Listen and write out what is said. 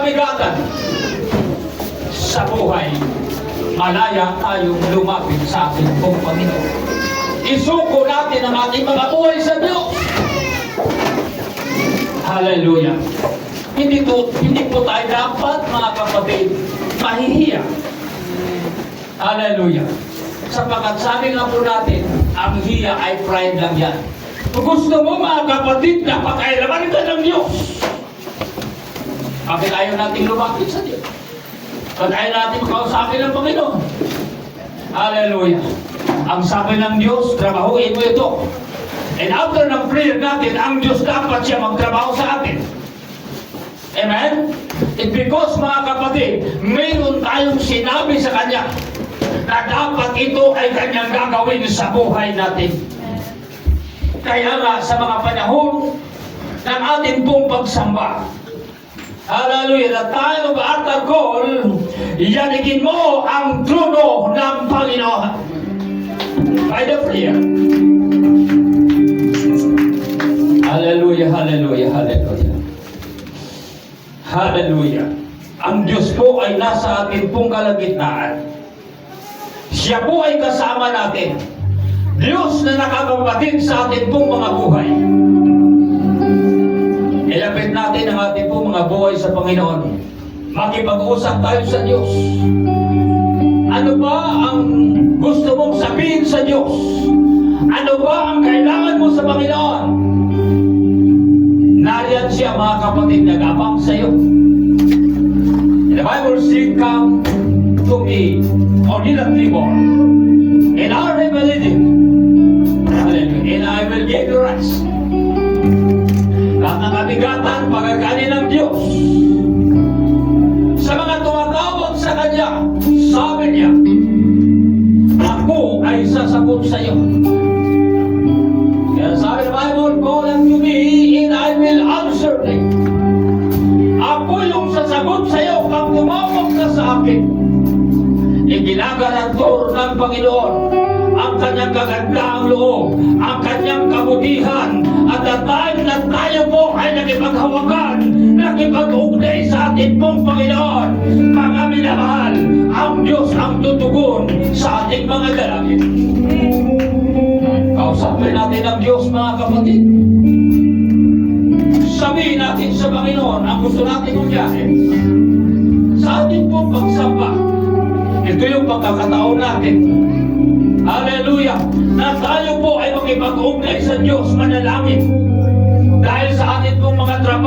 kabigatan sa buhay, malaya tayong lumapit sa ating pong Panginoon. Isuko natin ang ating mga buhay sa Diyos. Hallelujah. Hindi po tayo dapat, mga kapatid, mahihiya. Hallelujah. Sapagkat sabi nga po natin, ang hiya ay pride lang yan. Kung gusto mo, mga kapatid, napakailaman ka ng Diyos. Bakit ayaw natin lumapit sa Diyos? Bakit ayaw natin makausapin ng Panginoon? Hallelujah. Ang sabi ng Diyos, trabahuin mo ito. And after ng prayer natin, ang Diyos dapat siya magtrabaho sa atin. Amen? It's because, mga kapatid, mayroon tayong sinabi sa Kanya na dapat ito ay Kanyang gagawin sa buhay natin. Kaya nga, sa mga panahon ng ating pong pagsamba, hallelujah, the time of altar call, yanigin mo ang trono ng Panginoon by the prayer. Hallelujah, hallelujah, hallelujah. Hallelujah. Ang Diyos po ay nasa ating pong kalagitnaan. Siya po ay kasama natin. Diyos na nakakapatid sa ating pong mga buhay. Ilapit natin ang ating pong mga buhay sa Panginoon. Makipag-usap tayo sa Diyos. Ano ba ang gusto mong sabihin sa Diyos? Ano ba ang kailangan mo sa Panginoon? Nariyan siya, mga kapatid, nag-abang sa iyo. The Bible says, "Come to me, O ye that labor, and are heavy laden, and I will give you rest." Lahat ng kabigatan, pagkakanin ng Diyos. Sa mga tumatawag sa Kanya, sabi niya, ako ay sasagot sa iyo. Kaya sabi ng Bible, "Call unto me, and I will answer thee." Ako yung sasagot sa iyo kung tumawag ka sa akin. Iginagarantor ng Panginoon ang kanyang kagandahang loob, ang kanyang kabutihan, at the time na tayo po ay nakipaghawakan, nakipag-ugnay sa ating pong Panginoon, mga minamahal, ang Diyos ang tutugon sa ating mga dalangin. Kausapin natin ang Diyos, mga kapatid. Sabihin natin sa Panginoon ang gusto natin umiyahin. Sa ating pong pagsamba, ito yung pagkakataon natin. Hallelujah! Na tayo po ay makipag-ugnay sa Diyos, manalangin. Dahil sa ating pong mga trabaho,